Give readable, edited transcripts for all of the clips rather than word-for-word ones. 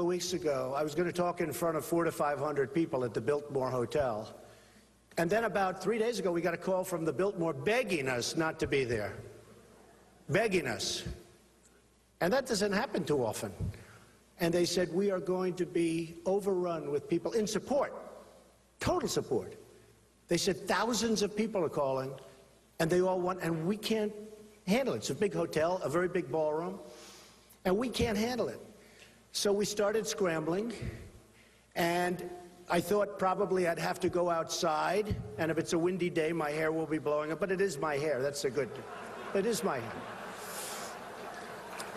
of weeks ago, I was going to talk in front of 400 to 500 people at the Biltmore Hotel. And then about 3 days ago, we got a call from the Biltmore begging us not to be there. Begging us. And that doesn't happen too often. And they said, we are going to be overrun with people in support, total support. They said thousands of people are calling, and they all want, and we can't handle it. It's a big hotel, a very big ballroom, and we can't handle it. So we started scrambling, and I thought probably I'd have to go outside, and if it's a windy day, my hair will be blowing up, but it is my hair. That's a good, it is my hair.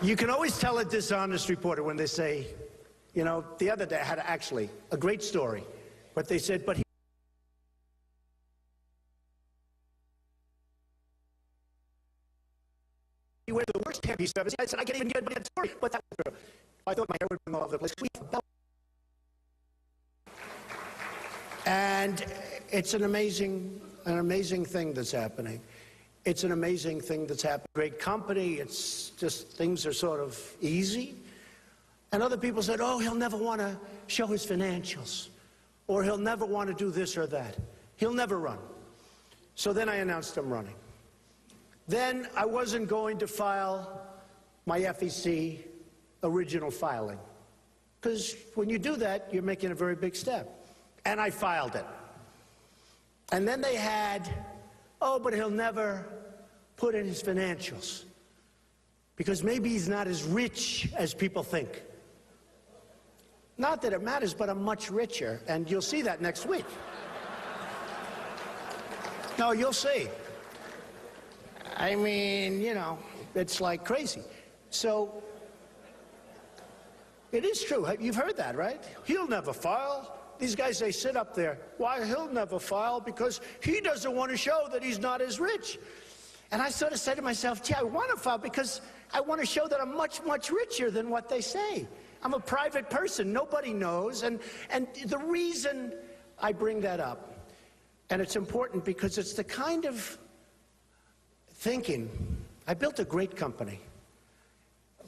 You can always tell a dishonest reporter when they say, you know, the other day I had actually a great story, but they said, but he wears the worst hair piece I've ever seen. I said, I can't even get that story, but that was true. I thought my hair would be all over the place. And it's an amazing thing that's happening. It's an amazing thing that's happening. Great company, it's just things are sort of easy. And other people said, oh, he'll never want to show his financials, or he'll never want to do this or that. He'll never run. So then I announced I'm running. Then I wasn't going to file my FEC original filing, because when you do that, you're making a very big step. And I filed it. And then they had, oh, but he'll never put in his financials, because maybe he's not as rich as people think. Not that it matters, but I'm much richer, and you'll see that next week. No, you'll see. I mean, you know, it's like crazy. So, it is true. You've heard that, right? He'll never file. These guys, they sit up there. Why, he'll never file because he doesn't want to show that he's not as rich. And I sort of said to myself, gee, I want to file because I want to show that I'm much, much richer than what they say. I'm a private person. Nobody knows. And the reason I bring that up, and it's important because it's the kind of thinking. I built a great company.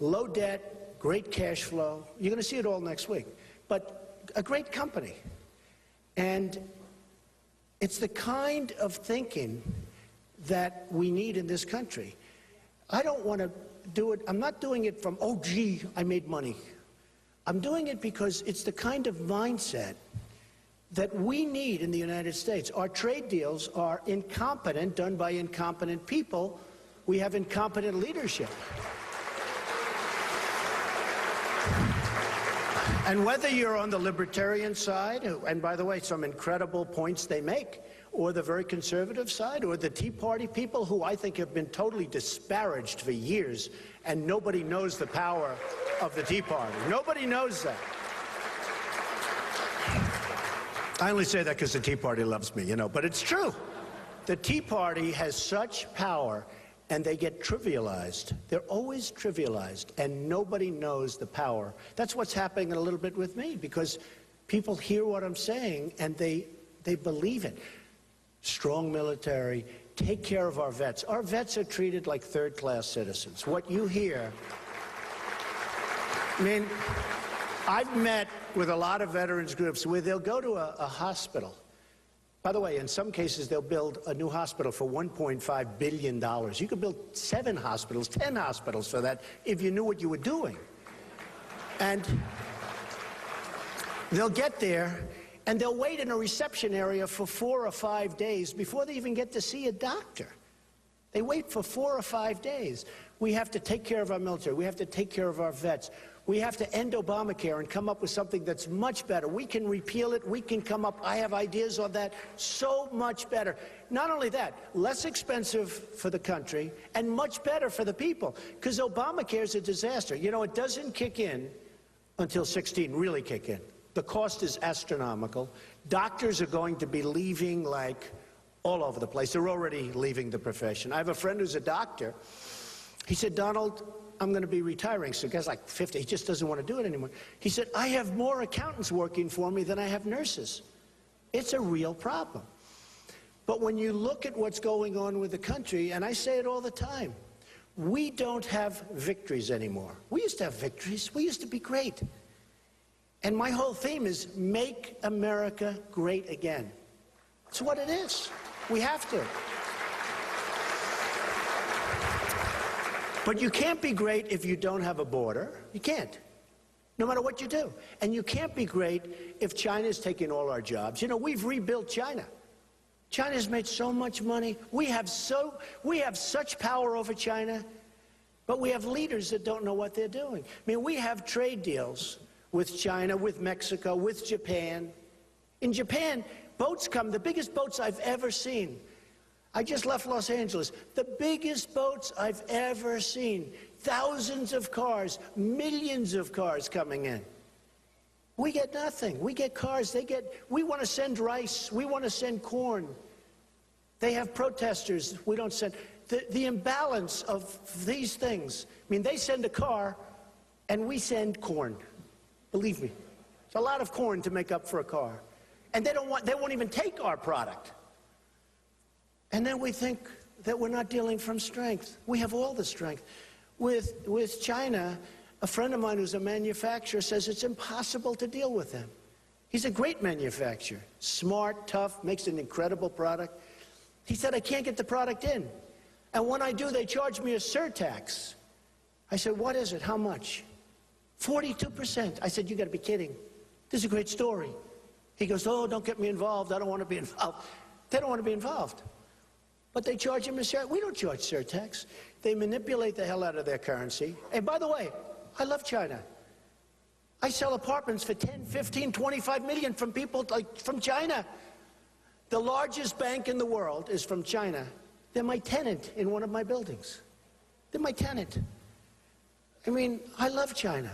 Low debt, great cash flow. You're going to see it all next week. But a great company. And it's the kind of thinking that we need in this country. I don't want to do it. I'm not doing it from, oh, gee, I made money. I'm doing it because it's the kind of mindset that we need in the United States. Our trade deals are incompetent, done by incompetent people. We have incompetent leadership. And whether you're on the libertarian side, and by the way, some incredible points they make, or the very conservative side, or the Tea Party people who I think have been totally disparaged for years, and nobody knows the power of the Tea Party. Nobody knows that. I only say that because the Tea Party loves me, you know, but it's true. The Tea Party has such power, and they get trivialized. They're always trivialized, and nobody knows the power. That's what's happening a little bit with me, because people hear what I'm saying, and they believe it. Strong military, take care of our vets. Our vets are treated like third-class citizens. What you hear, I mean, I've met with a lot of veterans groups where they'll go to a hospital. By the way, in some cases, they'll build a new hospital for $1.5 billion. You could build 7 hospitals, 10 hospitals for that if you knew what you were doing. And they'll get there, and they'll wait in a reception area for 4 or 5 days before they even get to see a doctor. They wait for 4 or 5 days. We have to take care of our military. We have to take care of our vets. We have to end Obamacare and come up with something that's much better. We can repeal it. We can come up. I have ideas on that. So much better. Not only that, less expensive for the country and much better for the people, because Obamacare is a disaster. You know, it doesn't kick in until 16, really kick in. The cost is astronomical. Doctors are going to be leaving like all over the place. They're already leaving the profession. I have a friend who's a doctor. He said, Donald, I'm going to be retiring. So the guy's like 50. He just doesn't want to do it anymore. He said, I have more accountants working for me than I have nurses. It's a real problem. But when you look at what's going on with the country, and I say it all the time, we don't have victories anymore. We used to have victories. We used to be great. And my whole theme is make America great again. It's what it is. We have to. But you can't be great if you don't have a border. You can't, no matter what you do. And you can't be great if China's taking all our jobs. You know, we've rebuilt China. China's made so much money. We have such power over China, but we have leaders that don't know what they're doing. I mean, we have trade deals with China, with Mexico, with Japan. In Japan, boats come, the biggest boats I've ever seen. I just left Los Angeles. The biggest boats I've ever seen. Thousands of cars, millions of cars coming in. We get nothing. We get cars. We want to send rice. We want to send corn. They have protesters. We don't send. The imbalance of these things. I mean, they send a car and we send corn. Believe me. It's a lot of corn to make up for a car. And they won't even take our product. And then we think that we're not dealing from strength. We have all the strength. With China, a friend of mine who's a manufacturer says it's impossible to deal with them. He's a great manufacturer. Smart, tough, makes an incredible product. He said, I can't get the product in. And when I do, they charge me a surtax. I said, what is it? How much? 42%. I said, you got to be kidding. This is a great story. He goes, oh, don't get me involved. I don't want to be involved. They don't want to be involved. But they charge him a surtax. We don't charge surtax. They manipulate the hell out of their currency. And by the way, I love China. I sell apartments for 10, 15, 25 million from people from China. The largest bank in the world is from China. They're my tenant in one of my buildings. They're my tenant. I mean, I love China.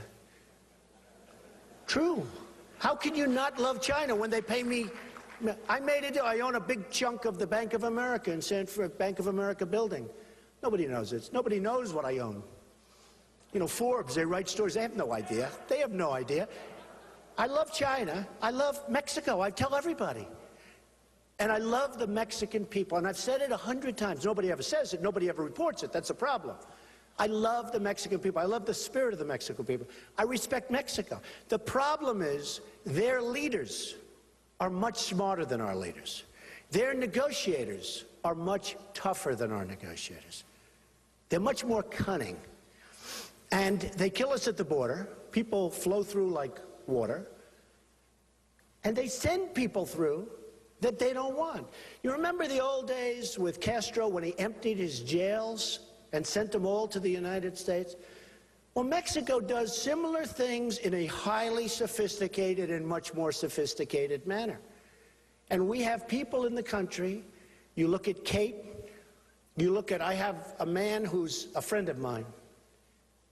True. How can you not love China when they pay me? I own a big chunk of the Bank of America in Bank of America building. Nobody knows it. Nobody knows what I own. You know, Forbes, they write stories. They have no idea. They have no idea. I love China. I love Mexico. I tell everybody. And I love the Mexican people. And I've said it 100 times. Nobody ever says it. Nobody ever reports it. That's a problem. I love the Mexican people. I love the spirit of the Mexican people. I respect Mexico. The problem is their leaders are much smarter than our leaders. Their negotiators are much tougher than our negotiators. They're much more cunning. And they kill us at the border. People flow through like water. And they send people through that they don't want. You remember the old days with Castro when he emptied his jails and sent them all to the United States? Well, Mexico does similar things in a highly sophisticated and much more sophisticated manner. And we have people in the country. You look at Kate. You look at, I have a man who's a friend of mine,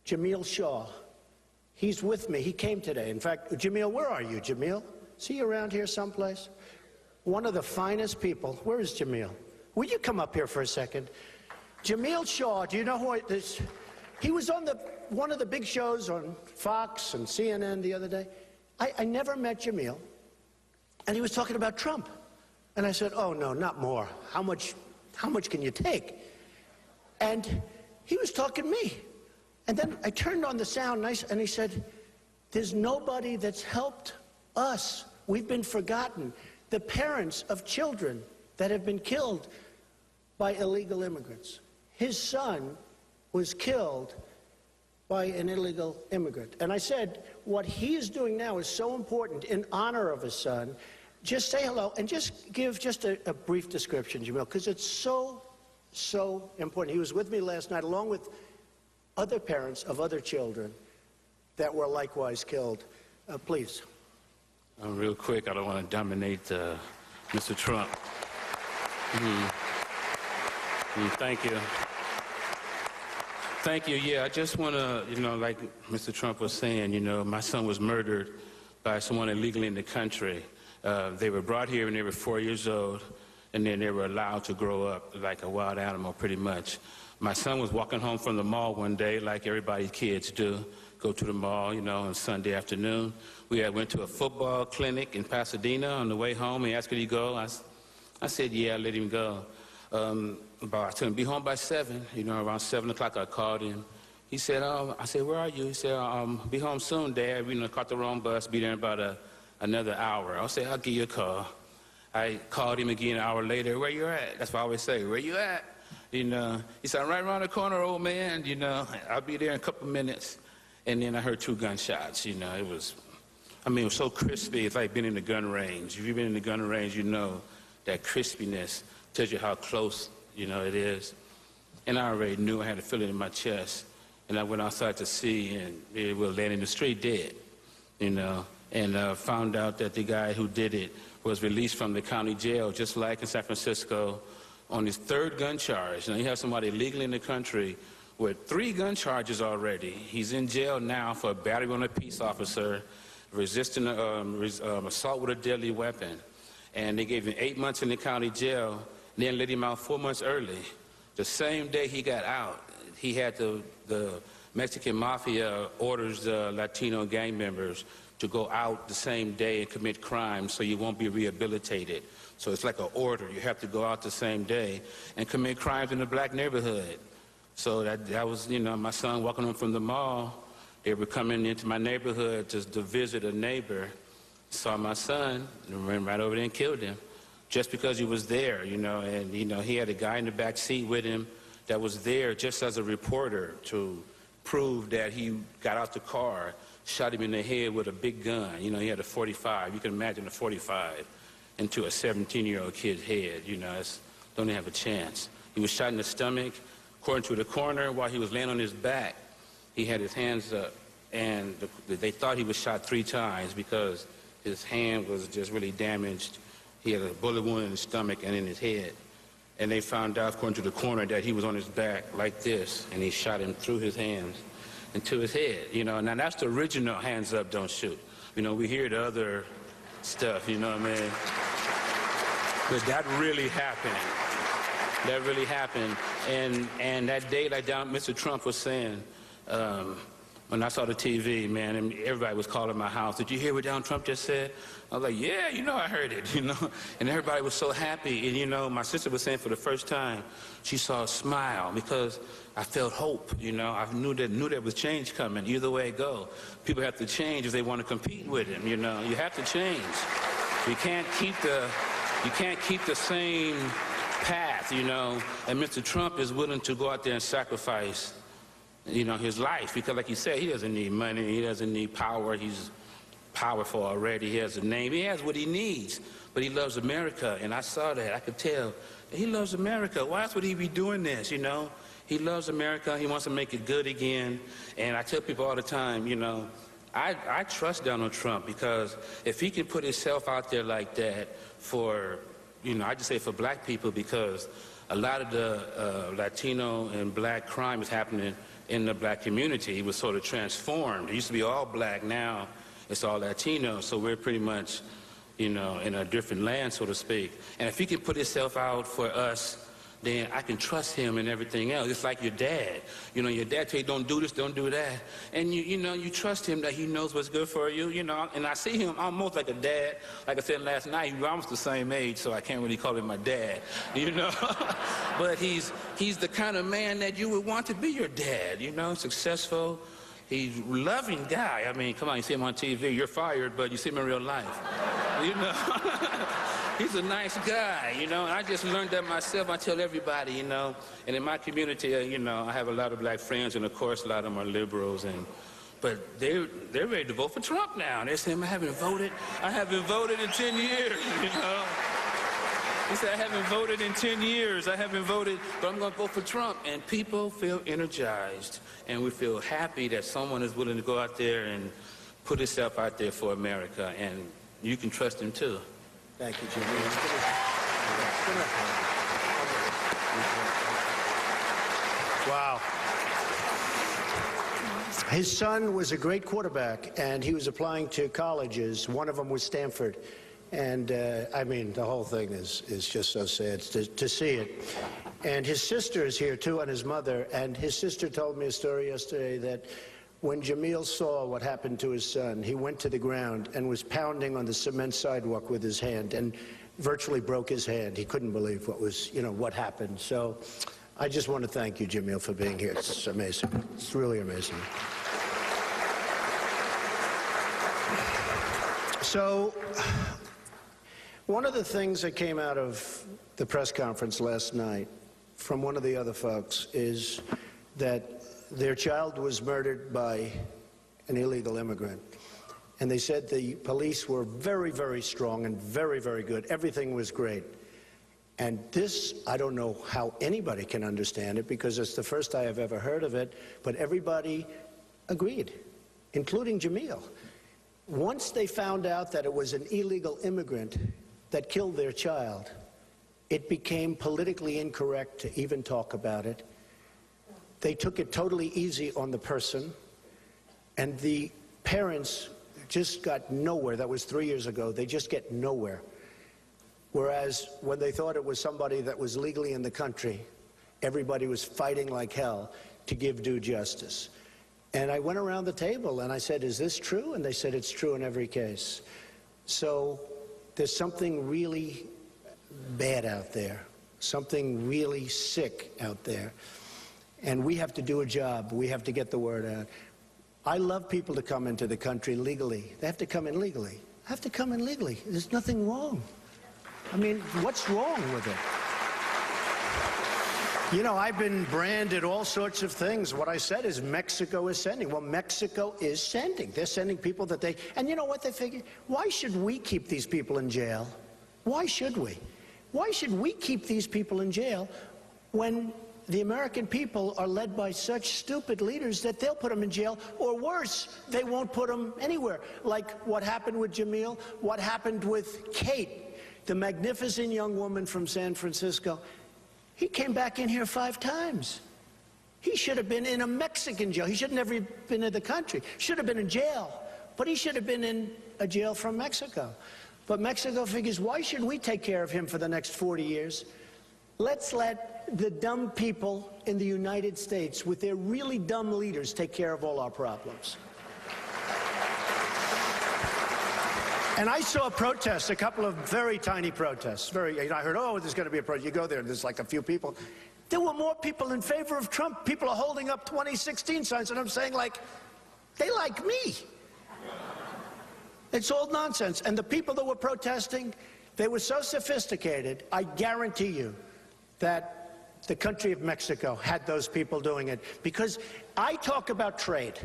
Jamil Shaw. He's with me. He came today. In fact, Jamil, where are you, Jamil? Is he around here someplace? One of the finest people. Where is Jamil? Will you come up here for a second? Jamil Shaw, do you know who it is? He was on one of the big shows on Fox and CNN the other day. I never met Jamil. And he was talking about Trump. And I said, oh, no, not more. How much can you take? And he was talking to me. And then I turned on the sound and he said, there's nobody that's helped us. We've been forgotten. The parents of children that have been killed by illegal immigrants. His son was killed by an illegal immigrant. And I said, what he is doing now is so important in honor of his son. Just say hello and just give just a brief description, Jamil, because it's so, so important. He was with me last night along with other parents of other children that were likewise killed. Please. Real quick, I don't want to dominate Mr. Trump. Thank you. Thank you. Yeah, I just want to, like Mr. Trump was saying, my son was murdered by someone illegally in the country. They were brought here when they were 4 years old, and then they were allowed to grow up like a wild animal, pretty much. My son was walking home from the mall one day, like everybody's kids do, go to the mall, on Sunday afternoon. We went to a football clinic in Pasadena on the way home. He asked, could he go? I said, yeah, I let him go. I told him, be home by 7. Around 7 o'clock I called him. He said, I said, where are you? He said, be home soon, Dad. We caught the wrong bus, be there in about another hour. I said, I'll give you a call. I called him again an hour later. Where you at? That's what I always say, where you at? He said, I'm right around the corner, old man. I'll be there in a couple minutes. And then I heard 2 gunshots. It was so crispy. It's like being in the gun range. If you've been in the gun range, you know that crispiness tells you how close, it is. And I already knew. I had a feeling in my chest. And I went outside to see, and it was laying in the street dead, and found out that the guy who did it was released from the county jail, just like in San Francisco, on his 3rd gun charge. Now, you have somebody illegally in the country with 3 gun charges already. He's in jail now for battery on a peace officer, resisting assault with a deadly weapon. And they gave him 8 months in the county jail, then let him out 4 months early. The same day he got out, he had the Mexican mafia orders the Latino gang members to go out the same day and commit crimes so you won't be rehabilitated. So it's like an order. You have to go out the same day and commit crimes in the black neighborhood. So that was, my son walking home from the mall. They were coming into my neighborhood to visit a neighbor. Saw my son and ran right over there and killed him just because he was there, and, he had a guy in the back seat with him that was there just as a reporter to prove that he got out the car, shot him in the head with a big gun. He had a .45. You can imagine a .45 into a 17-year-old kid's head. Don't even have a chance. He was shot in the stomach. According to the coroner, while he was laying on his back, he had his hands up, and they thought he was shot 3 times because his hand was just really damaged. He had a bullet wound in his stomach and in his head. And they found out, according to the coroner, that he was on his back like this, and he shot him through his hands into his head. Now that's the original hands up, don't shoot. We hear the other stuff, you know what I mean? But that really happened. That really happened. And that day, like Mr. Trump was saying, when I saw the TV, man, and everybody was calling my house, did you hear what Donald Trump just said? I was like, yeah, I heard it, And everybody was so happy. And, my sister was saying for the first time, she saw a smile because I felt hope, I knew there was change coming. Either way it go. People have to change if they want to compete with him, You have to change. You can't keep the same path, And Mr. Trump is willing to go out there and sacrifice his life, because like you said, he doesn't need money, he doesn't need power, he's powerful already, he has a name, he has what he needs, but he loves America, and I saw that, I could tell that he loves America. Why else would he be doing this, He loves America, he wants to make it good again, and I tell people all the time, I trust Donald Trump, because if he can put himself out there like that for, I just say for black people, because a lot of the Latino and black crime is happening in the black community. It was sort of transformed. It used to be all black, now it's all Latino, so we're pretty much, in a different land, so to speak. And if he can put himself out for us, then I can trust him and everything else. It's like your dad. Your dad tell you, don't do this, don't do that. And you trust him that he knows what's good for you, And I see him almost like a dad. Like I said last night, we're almost the same age, so I can't really call him my dad, But he's the kind of man that you would want to be your dad, successful. He's a loving guy. I mean, come on, you see him on TV, you're fired, but you see him in real life, He's a nice guy, and I just learned that myself. I tell everybody, and in my community, I have a lot of black friends, and of course, a lot of them are liberals, but they're ready to vote for Trump now. And they're saying, I haven't voted in 10 years, He said, I haven't voted in 10 years. I haven't voted, but I'm going to vote for Trump. And people feel energized, and we feel happy that someone is willing to go out there and put himself out there for America, and you can trust him too. Thank you, Jimmy. Wow. His son was a great quarterback, and he was applying to colleges. One of them was Stanford. And, the whole thing is just so sad to see it. And his sister is here, too, and his mother. And his sister told me a story yesterday that when Jamil saw what happened to his son, he went to the ground and was pounding on the cement sidewalk with his hand and virtually broke his hand. He couldn't believe what happened. So I just want to thank you, Jamil, for being here. It's amazing. It's really amazing. So, one of the things that came out of the press conference last night from one of the other folks is that their child was murdered by an illegal immigrant. And they said the police were very, very strong and very, very good. Everything was great. And this, I don't know how anybody can understand it, because it's the first I have ever heard of it, but everybody agreed, including Jamil. Once they found out that it was an illegal immigrant that killed their child, it became politically incorrect to even talk about it. They took it totally easy on the person, and the parents just got nowhere. That was 3 years ago. They just get nowhere. Whereas when they thought it was somebody that was legally in the country, everybody was fighting like hell to give due justice. And I went around the table and I said, is this true? And they said, it's true in every case. So there's something really bad out there, something really sick out there. And we have to do a job. We have to get the word out. I love people to come into the country legally. They have to come in legally. They have to come in legally. There's nothing wrong. I mean, what's wrong with it? You know, I've been branded all sorts of things. What I said is Mexico is sending. Well, Mexico is sending. They're sending people that they... And you know what they figured? Why should we keep these people in jail? Why should we? Why should we keep these people in jail when the American people are led by such stupid leaders that they'll put them in jail, or worse, they won't put them anywhere? Like what happened with Jamil, what happened with Kate, the magnificent young woman from San Francisco. He came back in here 5 times. He should have been in a Mexican jail. He should have never been in the country. Should have been in jail. But he should have been in a jail from Mexico. But Mexico figures, why should we take care of him for the next 40 years? Let's let the dumb people in the United States with their really dumb leaders take care of all our problems. And I saw protests, a couple of very tiny protests. I heard, oh, there's going to be a protest. You go there, and there's like a few people. There were more people in favor of Trump. People are holding up 2016 signs, and I'm saying, like, they like me. It's all nonsense. And the people that were protesting, they were so sophisticated, I guarantee you that the country of Mexico had those people doing it. Because I talk about trade.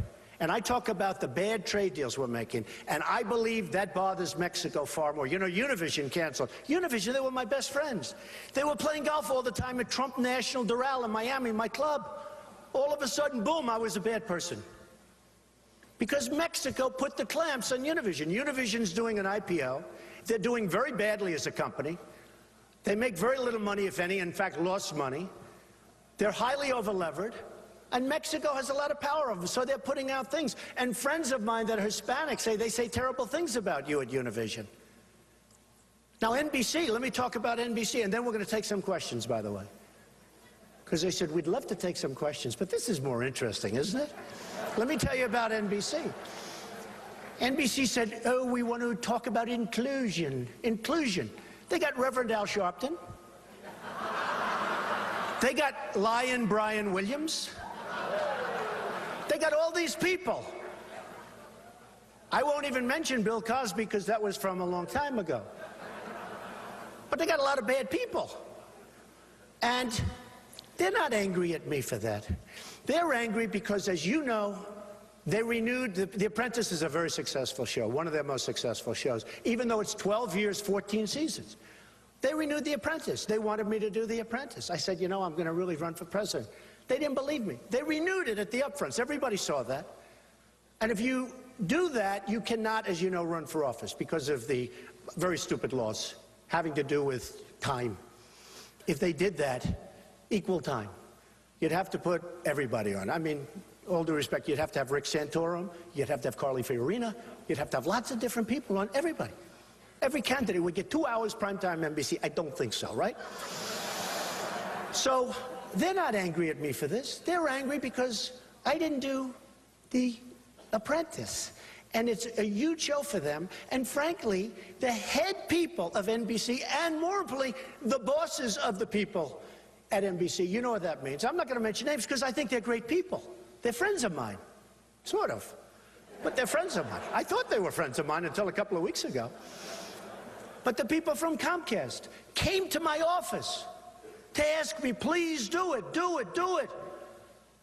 And I talk about the bad trade deals we're making, and I believe that bothers Mexico far more. You know, Univision canceled. Univision, they were my best friends. They were playing golf all the time at Trump National Doral in Miami, my club. All of a sudden, boom, I was a bad person. Because Mexico put the clamps on Univision. Univision's doing an IPO. They're doing very badly as a company. They make very little money, if any, in fact, lost money. They're highly over-levered. And Mexico has a lot of power over them, so they're putting out things. And friends of mine that are Hispanic say terrible things about you at Univision. Now, NBC, let me talk about NBC, and then we're going to take some questions, by the way. Because they said, we'd love to take some questions, but this is more interesting, isn't it? Let me tell you about NBC. NBC said, oh, we want to talk about inclusion. Inclusion. They got Reverend Al Sharpton. They got Lion Brian Williams. They got all these people. I won't even mention Bill Cosby because that was from a long time ago. But they got a lot of bad people. And they're not angry at me for that. They're angry because, as you know, they renewed, The Apprentice is a very successful show, one of their most successful shows, even though it's 12 years, 14 seasons. They renewed The Apprentice. They wanted me to do The Apprentice. I said, you know, I'm going to really run for president. They didn't believe me. They renewed it at the upfronts. Everybody saw that. And if you do that, you cannot, as you know, run for office because of the very stupid laws having to do with time. If they did that, equal time, you'd have to put everybody on. I mean, all due respect, you'd have to have Rick Santorum, you'd have to have Carly Fiorina, you'd have to have lots of different people on, everybody. Every candidate would get 2 hours primetime NBC. I don't think so, right? So they're not angry at me for this. They're angry because I didn't do The Apprentice. And it's a huge show for them. And frankly, the head people of NBC, and more importantly, the bosses of the people at NBC. You know what that means. I'm not going to mention names because I think they're great people. They're friends of mine, sort of. But they're friends of mine. I thought they were friends of mine until a couple of weeks ago. But the people from Comcast came to my office to ask me, please do it, do it, do it.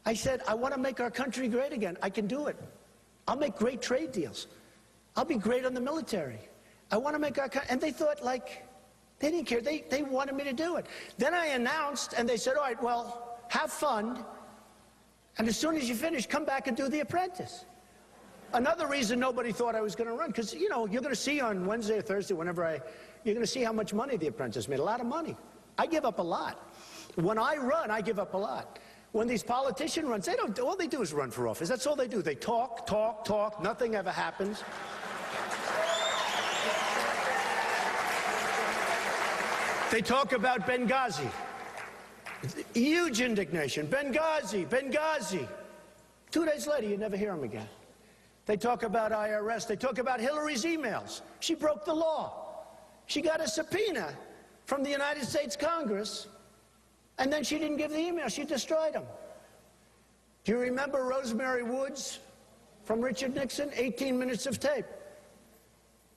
I said, I want to make our country great again. I can do it. I'll make great trade deals. I'll be great on the military. I want to make our country. And they thought, like, they didn't care. They wanted me to do it. Then I announced, and they said, all right, well, have fun. And as soon as you finish, come back and do The Apprentice. Another reason nobody thought I was going to run, because, you know, you're going to see on Wednesday or Thursday, you're going to see how much money The Apprentice made. A lot of money. I give up a lot. When I run, I give up a lot. When these politicians run, all they do is run for office. That's all they do. They talk, talk, talk. Nothing ever happens. They talk about Benghazi. Huge indignation. Benghazi, Benghazi. 2 days later, you never hear them again. They talk about IRS. They talk about Hillary's emails. She broke the law. She got a subpoena from the United States Congress, and then she didn't give the email. She destroyed them. Do you remember Rosemary Woods from Richard Nixon? 18 minutes of tape.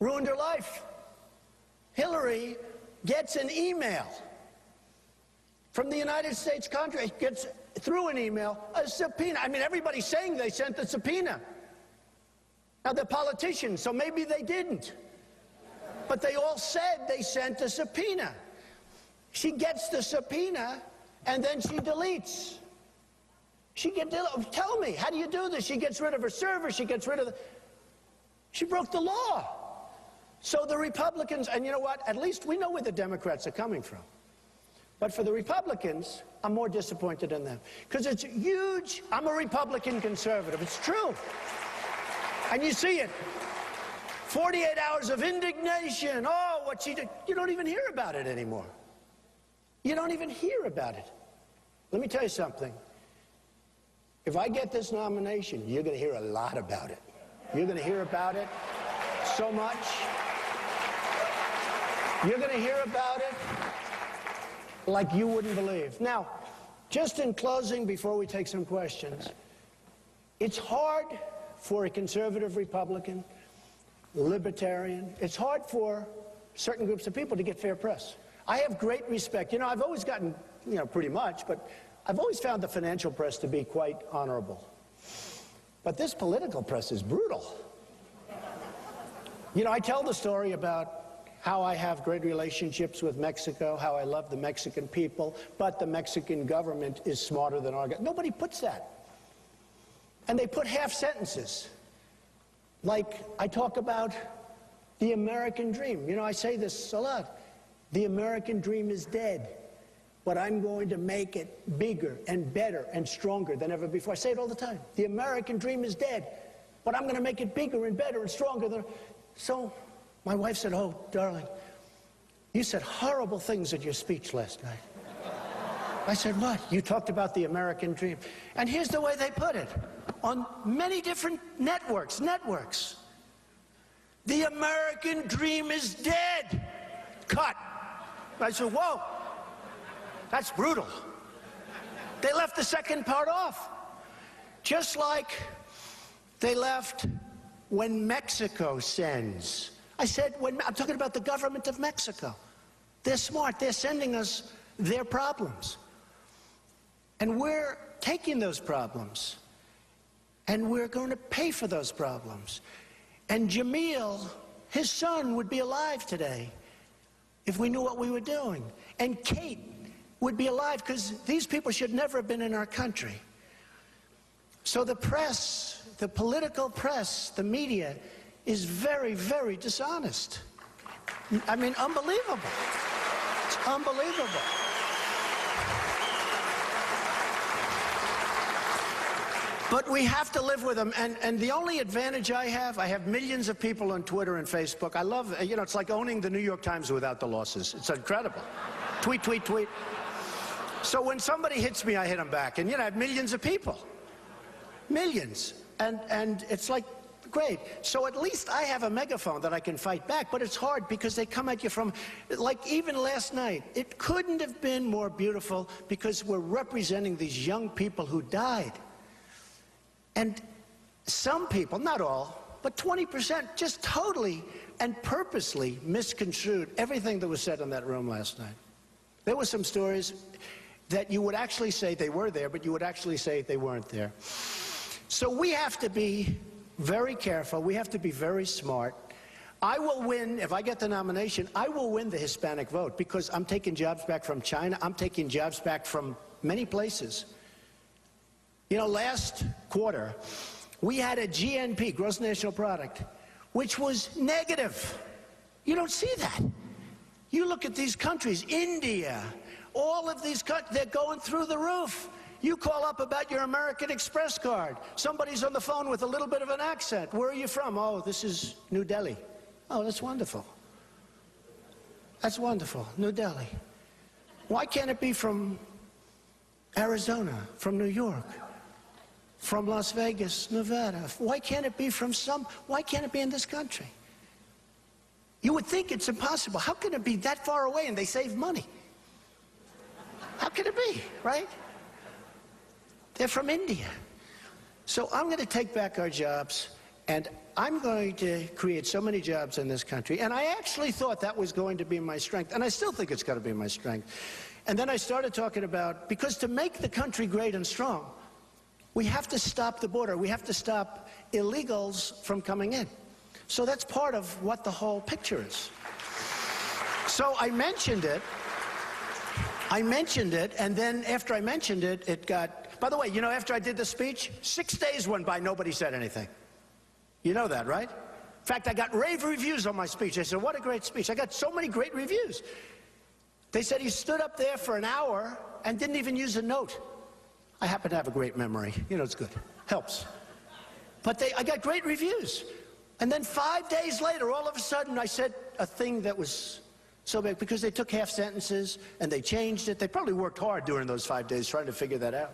Ruined her life. Hillary gets an email from the United States Congress, gets through an email, a subpoena. I mean, everybody's saying they sent the subpoena. Now, they're politicians, so maybe they didn't. But they all said they sent a subpoena. She gets the subpoena, and then she deletes. Tell me, how do you do this? She gets rid of her server, she gets rid of she broke the law. So the Republicans, and you know what? At least we know where the Democrats are coming from. But for the Republicans, I'm more disappointed in them. Because it's huge. I'm a Republican conservative. It's true. And you see it. 48 hours of indignation. Oh, what she did. You don't even hear about it anymore. You don't even hear about it. Let me tell you something. If I get this nomination, you're going to hear a lot about it. You're going to hear about it so much. You're going to hear about it like you wouldn't believe. Now, just in closing, before we take some questions, it's hard for a conservative Republican, libertarian, it's hard for certain groups of people to get fair press. I have great respect. You know, I've always gotten, you know, pretty much, but I've always found the financial press to be quite honorable. But this political press is brutal. You know, I tell the story about how I have great relationships with Mexico, how I love the Mexican people, but the Mexican government is smarter than our government. Nobody puts that. And they put half sentences. Like, I talk about the American dream. You know, I say this a lot. The American dream is dead, but I'm going to make it bigger and better and stronger than ever before. I say it all the time. The American dream is dead, but I'm going to make it bigger and better and stronger than... So my wife said, oh, darling, you said horrible things in your speech last night. I said, what? You talked about the American dream. And here's the way they put it. On many different networks. The American dream is dead. Cut. I said, whoa, that's brutal. They left the second part off. Just like they left when Mexico sends. I said, I'm talking about the government of Mexico. They're smart. They're sending us their problems. And we're taking those problems. And we're going to pay for those problems. And Jamil, his son, would be alive today if we knew what we were doing. And Kate would be alive because these people should never have been in our country. So the press, the political press, the media, is very, very dishonest. I mean, unbelievable. It's unbelievable. But we have to live with them, and the only advantage I have millions of people on Twitter and Facebook. I love, you know, it's like owning the New York Times without the losses. It's incredible. Tweet, tweet, tweet. So when somebody hits me, I hit them back. And, you know, I have millions of people. Millions. And it's like Great. So at least I have a megaphone that I can fight back, but it's hard because they come at you from, like even last night, it couldn't have been more beautiful because we're representing these young people who died. And some people, not all, but 20% just totally and purposely misconstrued everything that was said in that room last night. There were some stories that you would actually say they were there, but you would actually say they weren't there. So we have to be very careful. We have to be very smart. I will win, if I get the nomination, I will win the Hispanic vote because I'm taking jobs back from China. I'm taking jobs back from many places. You know, last quarter, we had a GNP, gross national product, which was negative. You don't see that. You look at these countries, India, all of these countries, they're going through the roof. You call up about your American Express card. Somebody's on the phone with a little bit of an accent. Where are you from? Oh, this is New Delhi. Oh, that's wonderful. That's wonderful, New Delhi. Why can't it be from Arizona, from New York, from Las Vegas, Nevada? Why can't it be from why can't it be in this country? You would think it's impossible. How can it be that far away and they save money? How can it be, right? They're from India. So I'm going to take back our jobs, and I'm going to create so many jobs in this country. And I actually thought that was going to be my strength, and I still think it's going to be my strength. And then I started talking about, because to make the country great and strong, we have to stop the border. We have to stop illegals from coming in. So that's part of what the whole picture is. So I mentioned it, and then after I mentioned it, it got... By the way, you know, after I did the speech, 6 days went by, nobody said anything. You know that, right? In fact, I got rave reviews on my speech. They said, what a great speech. I got so many great reviews. They said he stood up there for an hour and didn't even use a note. I happen to have a great memory. You know, it's good. Helps. But I got great reviews. And then 5 days later, all of a sudden, I said a thing that was so big because they took half sentences and they changed it. They probably worked hard during those 5 days trying to figure that out.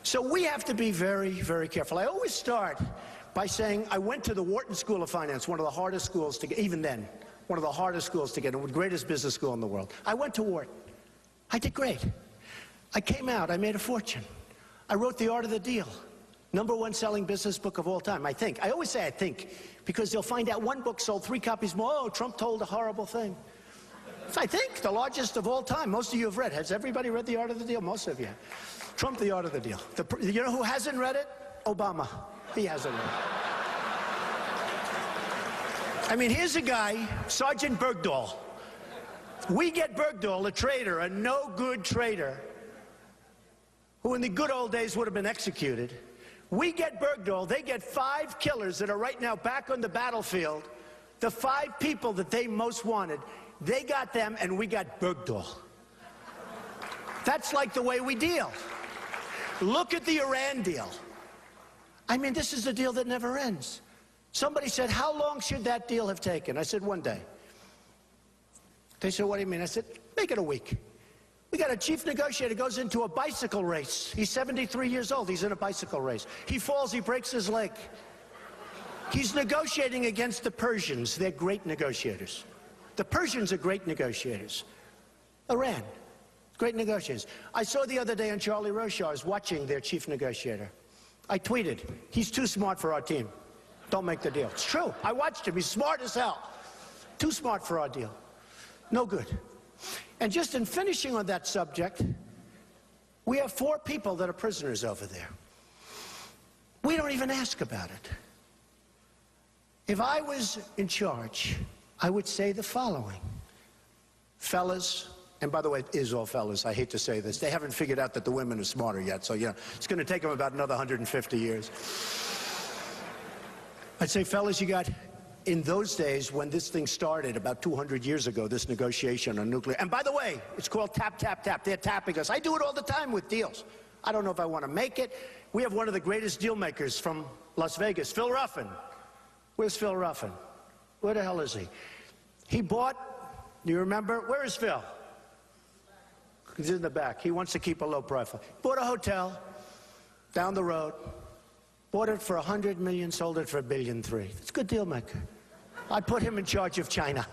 So we have to be very, very careful. I always start by saying I went to the Wharton School of Finance, one of the hardest schools to get, even then, one of the hardest schools to get, the greatest business school in the world. I went to Wharton. I did great. I came out, I made a fortune. I wrote The Art of the Deal, #1 selling business book of all time, I think. I always say I think, because they'll find out one book sold 3 copies more. Oh, Trump told a horrible thing. I think the largest of all time. Most of you have read. Has everybody read The Art of the Deal? Most of you. Trump, The Art of the Deal. You know who hasn't read it? Obama. He hasn't read it. I mean, here's a guy, Sergeant Bergdahl. We get Bergdahl, a traitor, a no-good traitor, who in the good old days would have been executed. We get Bergdahl. They get 5 killers that are right now back on the battlefield. The 5 people that they most wanted. They got them, and we got Bergdahl. That's like the way we deal. Look at the Iran deal. I mean, this is a deal that never ends. Somebody said, how long should that deal have taken? I said, 1 day. They said, what do you mean? I said, make it a week. We got a chief negotiator, goes into a bicycle race. He's 73 years old. He's in a bicycle race. He falls, he breaks his leg. He's negotiating against the Persians. They're great negotiators. The Persians are great negotiators. Iran, great negotiators. I saw the other day on Charlie Rochar's watching their chief negotiator. I tweeted, he's too smart for our team. Don't make the deal. It's true. I watched him. He's smart as hell. Too smart for our deal. No good. And just in finishing on that subject, we have 4 people that are prisoners over there. We don't even ask about it. If I was in charge, I would say the following. Fellas, and by the way, it is all fellas, I hate to say this, they haven't figured out that the women are smarter yet, so yeah, it's going to take them about another 150 years. I'd say, fellas, you got, in those days when this thing started, about 200 years ago, this negotiation on nuclear, and by the way, it's called tap, tap, tap. They're tapping us. I do it all the time with deals. I don't know if I want to make it. We have one of the greatest deal makers from Las Vegas, Phil Ruffin. Where's Phil Ruffin? Where the hell is he? He bought, do you remember? Where is Phil? He's in the back. He wants to keep a low profile. Bought a hotel down the road, Bought it for 100 million, sold it for $1.3 billion. It's a good deal maker. I'd put him in charge of China.